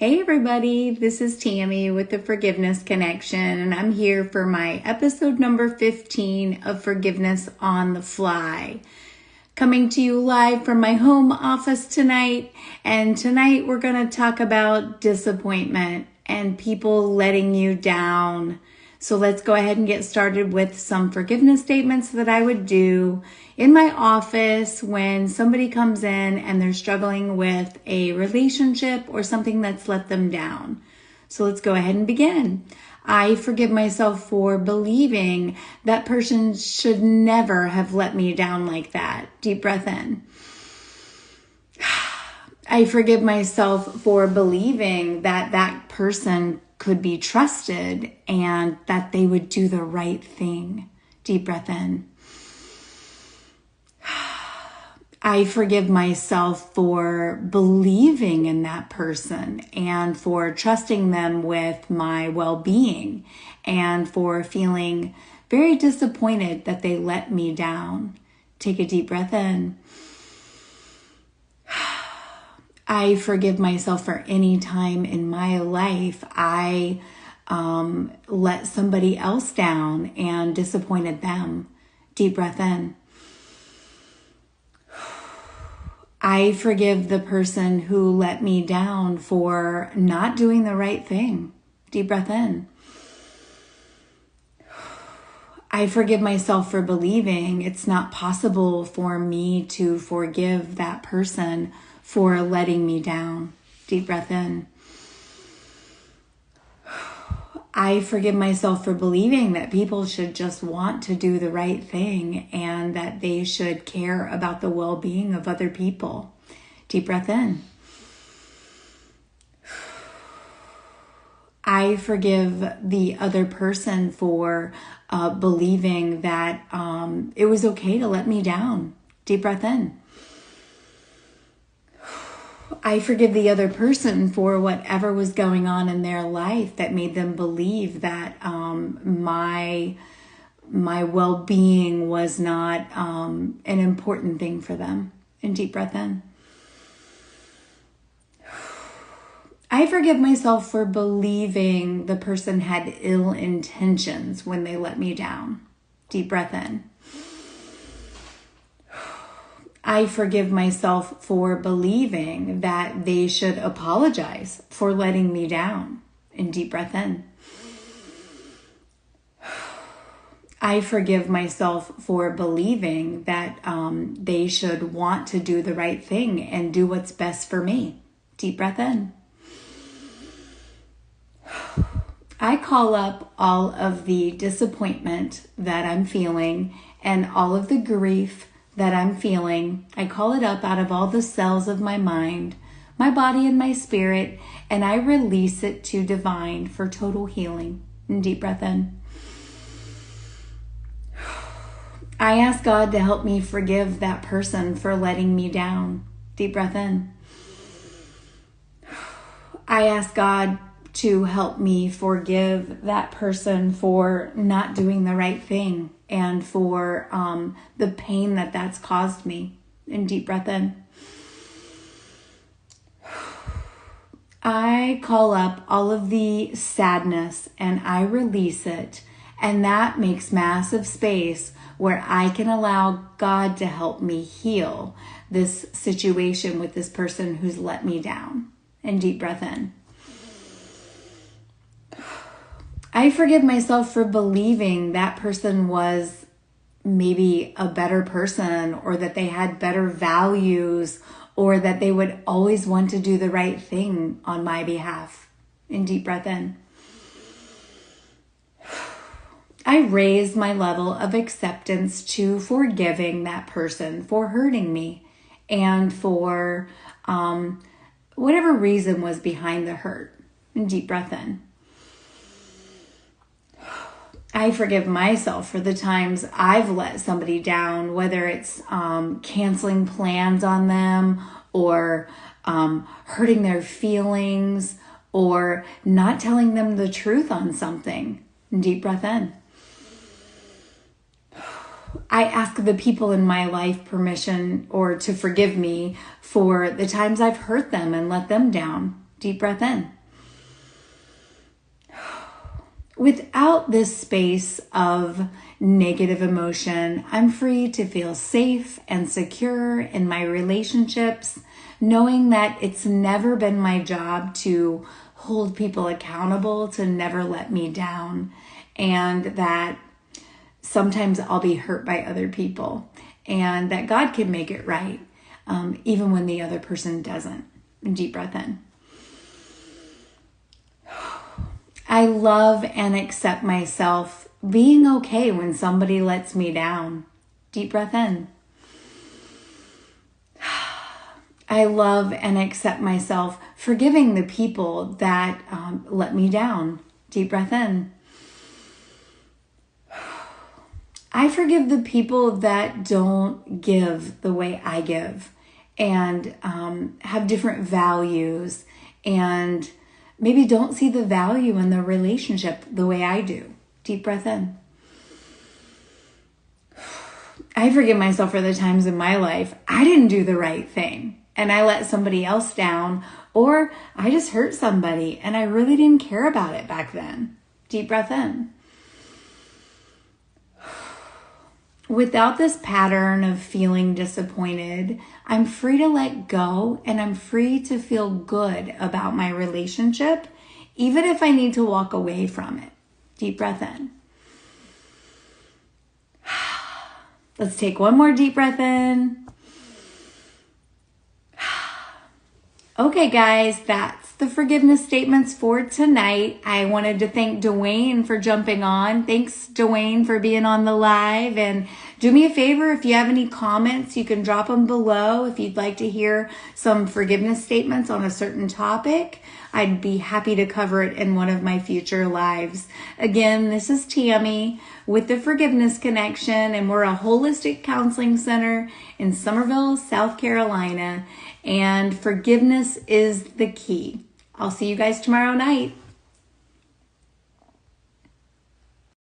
Hey everybody, this is Tammy with the Forgiveness Connection, and I'm here for my episode number 15 of Forgiveness on the Fly. Coming to you live from my home office tonight, and tonight we're going to talk about disappointment and people letting you down. So let's go ahead and get started with some forgiveness statements that I would do in my office when somebody comes in and they're struggling with a relationship or something that's let them down. So let's go ahead and begin. I forgive myself for believing that person should never have let me down like that. Deep breath in. I forgive myself for believing that that person could be trusted and that they would do the right thing. Deep breath in. I forgive myself for believing in that person and for trusting them with my well-being and for feeling very disappointed that they let me down. Take a deep breath in. I forgive myself for any time in my life I let somebody else down and disappointed them. Deep breath in. I forgive the person who let me down for not doing the right thing. Deep breath in. I forgive myself for believing it's not possible for me to forgive that person for letting me down. Deep breath in. I forgive myself for believing that people should just want to do the right thing and that they should care about the well-being of other people. Deep breath in. I forgive the other person for believing that it was okay to let me down. Deep breath in. I forgive the other person for whatever was going on in their life that made them believe that my well-being was not an important thing for them. And deep breath in. I forgive myself for believing the person had ill intentions when they let me down. Deep breath in. I forgive myself for believing that they should apologize for letting me down. And deep breath in. I forgive myself for believing that they should want to do the right thing and do what's best for me. Deep breath in. I call up all of the disappointment that I'm feeling and all of the grief that I'm feeling. I call it up out of all the cells of my mind, my body, and my spirit, and I release it to divine for total healing. And deep breath in. I ask God to help me forgive that person for letting me down. Deep breath in. I ask God to help me forgive that person for not doing the right thing and for the pain that that's caused me. And deep breath in. I call up all of the sadness and I release it. And that makes massive space where I can allow God to help me heal this situation with this person who's let me down. And deep breath in. I forgive myself for believing that person was maybe a better person or that they had better values or that they would always want to do the right thing on my behalf. And deep breath in. I raise my level of acceptance to forgiving that person for hurting me and for whatever reason was behind the hurt. And deep breath in. I forgive myself for the times I've let somebody down, whether it's canceling plans on them or hurting their feelings or not telling them the truth on something. Deep breath in. I ask the people in my life permission or to forgive me for the times I've hurt them and let them down. Deep breath in. Without this space of negative emotion, I'm free to feel safe and secure in my relationships, knowing that it's never been my job to hold people accountable, to never let me down, and that sometimes I'll be hurt by other people, and that God can make it right, even when the other person doesn't. Deep breath in. I love and accept myself being okay when somebody lets me down. Deep breath in. I love and accept myself forgiving the people that let me down. Deep breath in. I forgive the people that don't give the way I give and have different values and maybe don't see the value in the relationship the way I do. Deep breath in. I forgive myself for the times in my life I didn't do the right thing and I let somebody else down, or I just hurt somebody and I really didn't care about it back then. Deep breath in. Without this pattern of feeling disappointed, I'm free to let go and I'm free to feel good about my relationship, even if I need to walk away from it. Deep breath in. Let's take one more deep breath in. Okay, guys, that's the forgiveness statements for tonight. I wanted to thank Dwayne for jumping on. Thanks, Dwayne, for being on the live. And do me a favor, if you have any comments, you can drop them below. If you'd like to hear some forgiveness statements on a certain topic, I'd be happy to cover it in one of my future lives. Again, this is Tammy with the Forgiveness Connection, and we're a holistic counseling center in Summerville, South Carolina. And forgiveness is the key. I'll see you guys tomorrow night.